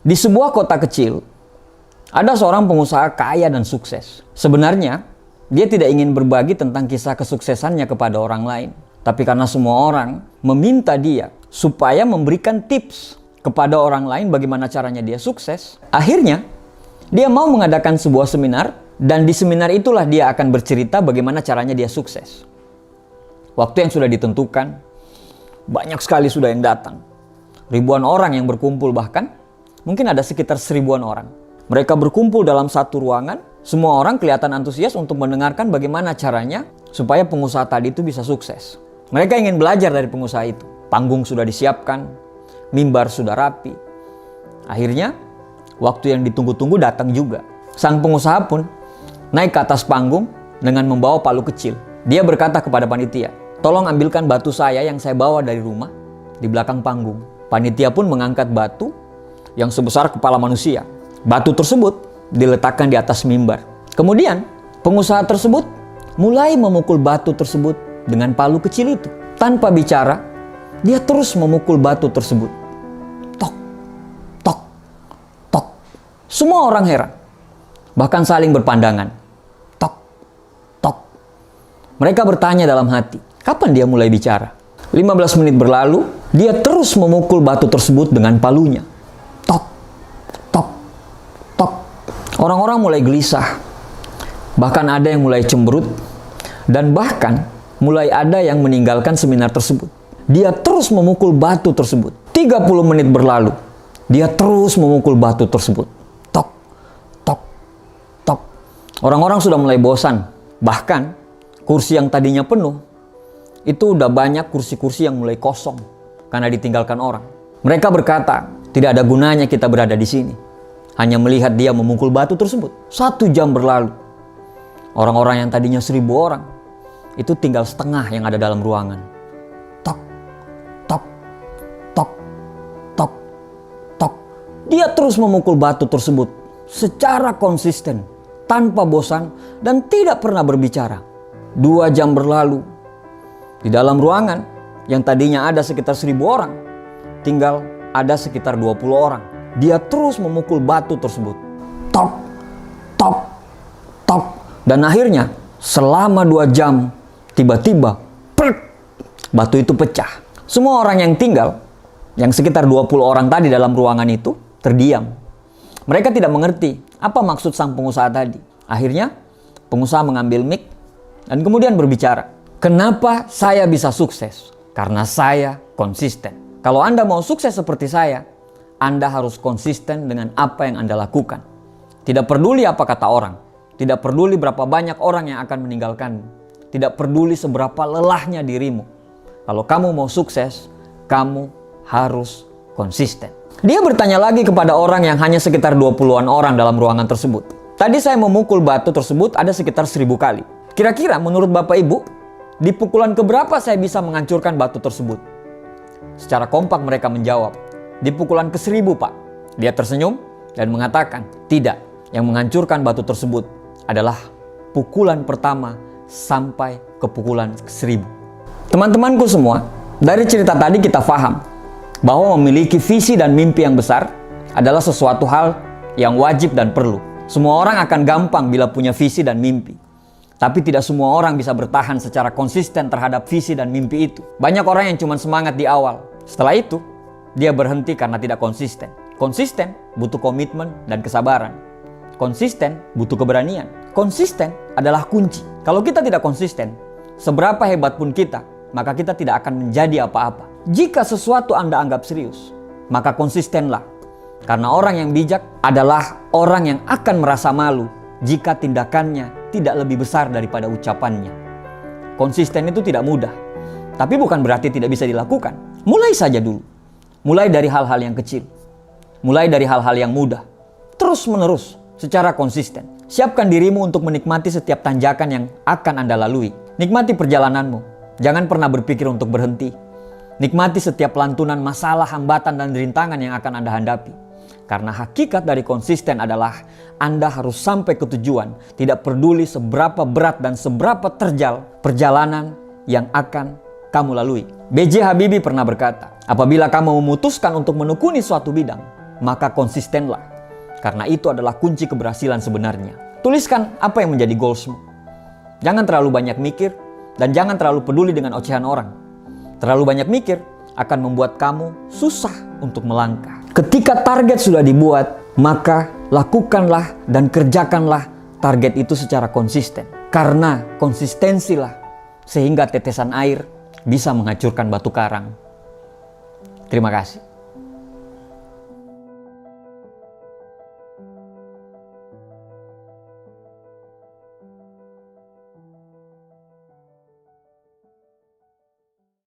Di sebuah kota kecil, ada seorang pengusaha kaya dan sukses. Sebenarnya, dia tidak ingin berbagi tentang kisah kesuksesannya kepada orang lain. Tapi karena semua orang meminta dia supaya memberikan tips kepada orang lain bagaimana caranya dia sukses, akhirnya dia mau mengadakan sebuah seminar, dan di seminar itulah dia akan bercerita bagaimana caranya dia sukses. Waktu yang sudah ditentukan, banyak sekali sudah yang datang. Ribuan orang yang berkumpul, bahkan mungkin ada sekitar 1000-an orang. Mereka berkumpul dalam satu ruangan, semua orang kelihatan antusias untuk mendengarkan bagaimana caranya supaya pengusaha tadi itu bisa sukses. Mereka ingin belajar dari pengusaha itu. Panggung sudah disiapkan, mimbar sudah rapi. Akhirnya, waktu yang ditunggu-tunggu datang juga. Sang pengusaha pun naik ke atas panggung dengan membawa palu kecil. Dia berkata kepada panitia, "Tolong ambilkan batu saya yang saya bawa dari rumah di belakang panggung." Panitia pun mengangkat batu yang sebesar kepala manusia. Batu tersebut diletakkan di atas mimbar. Kemudian, pengusaha tersebut mulai memukul batu tersebut dengan palu kecil itu. Tanpa bicara, dia terus memukul batu tersebut. Tok, tok, tok. Semua orang heran, bahkan saling berpandangan. Tok, tok. Mereka bertanya dalam hati, kapan dia mulai bicara? 15 menit berlalu, dia terus memukul batu tersebut dengan palunya. Tok, tok, tok. Orang-orang mulai gelisah. Bahkan ada yang mulai cemberut. Dan bahkan mulai ada yang meninggalkan seminar tersebut. Dia terus memukul batu tersebut. 30 menit berlalu, dia terus memukul batu tersebut. Tok, tok, tok. Orang-orang sudah mulai bosan. Bahkan kursi yang tadinya penuh, itu udah banyak kursi-kursi yang mulai kosong karena ditinggalkan orang. Mereka berkata, tidak ada gunanya kita berada di sini, hanya melihat dia memukul batu tersebut. 1 jam berlalu. Orang-orang yang tadinya 1000 orang, itu tinggal setengah yang ada dalam ruangan. Tok, tok, tok, tok, tok. Dia terus memukul batu tersebut secara konsisten, tanpa bosan, dan tidak pernah berbicara. 2 jam berlalu. Di dalam ruangan yang tadinya ada sekitar 1000 orang, tinggal ada sekitar 20 orang. Dia terus memukul batu tersebut. Tok, tok, tok. Dan akhirnya selama 2 jam, tiba-tiba batu itu pecah. Semua orang yang tinggal, yang sekitar 20 orang tadi dalam ruangan itu, terdiam. Mereka tidak mengerti apa maksud sang pengusaha tadi. Akhirnya pengusaha mengambil mic dan kemudian berbicara. Kenapa saya bisa sukses? Karena saya konsisten. Kalau Anda mau sukses seperti saya, Anda harus konsisten dengan apa yang Anda lakukan. Tidak peduli apa kata orang. Tidak peduli berapa banyak orang yang akan meninggalkanmu. Tidak peduli seberapa lelahnya dirimu. Kalau kamu mau sukses, kamu harus konsisten. Dia bertanya lagi kepada orang yang hanya sekitar 20-an orang dalam ruangan tersebut. Tadi saya memukul batu tersebut ada sekitar 1000 kali. Kira-kira menurut Bapak Ibu, di pukulan keberapa saya bisa menghancurkan batu tersebut? Secara kompak mereka menjawab, di pukulan ke-1000, Pak. Dia tersenyum dan mengatakan, tidak. Yang menghancurkan batu tersebut adalah pukulan pertama sampai ke pukulan ke-1000. Teman-temanku semua, dari cerita tadi kita paham bahwa memiliki visi dan mimpi yang besar adalah sesuatu hal yang wajib dan perlu. Semua orang akan gampang bila punya visi dan mimpi. Tapi tidak semua orang bisa bertahan secara konsisten terhadap visi dan mimpi itu. Banyak orang yang cuma semangat di awal. Setelah itu, dia berhenti karena tidak konsisten. Konsisten butuh komitmen dan kesabaran. Konsisten butuh keberanian. Konsisten adalah kunci. Kalau kita tidak konsisten, seberapa hebat pun kita, maka kita tidak akan menjadi apa-apa. Jika sesuatu Anda anggap serius, maka konsistenlah. Karena orang yang bijak adalah orang yang akan merasa malu jika tindakannya tidak lebih besar daripada ucapannya. Konsisten itu tidak mudah, tapi bukan berarti tidak bisa dilakukan. Mulai saja dulu. Mulai dari hal-hal yang kecil. Mulai dari hal-hal yang mudah. Terus menerus secara konsisten. Siapkan dirimu untuk menikmati setiap tanjakan yang akan Anda lalui. Nikmati perjalananmu. Jangan pernah berpikir untuk berhenti. Nikmati setiap lantunan masalah, hambatan, dan rintangan yang akan Anda hadapi. Karena hakikat dari konsisten adalah Anda harus sampai ke tujuan, tidak peduli seberapa berat dan seberapa terjal perjalanan yang akan kamu lalui. B.J. Habibie pernah berkata, apabila kamu memutuskan untuk menekuni suatu bidang, maka konsistenlah. Karena itu adalah kunci keberhasilan sebenarnya. Tuliskan apa yang menjadi goalsmu. Jangan terlalu banyak mikir dan jangan terlalu peduli dengan ocehan orang. Terlalu banyak mikir akan membuat kamu susah untuk melangkah. Ketika target sudah dibuat, maka lakukanlah dan kerjakanlah target itu secara konsisten. Karena konsistensilah sehingga tetesan air bisa menghancurkan batu karang. Terima kasih.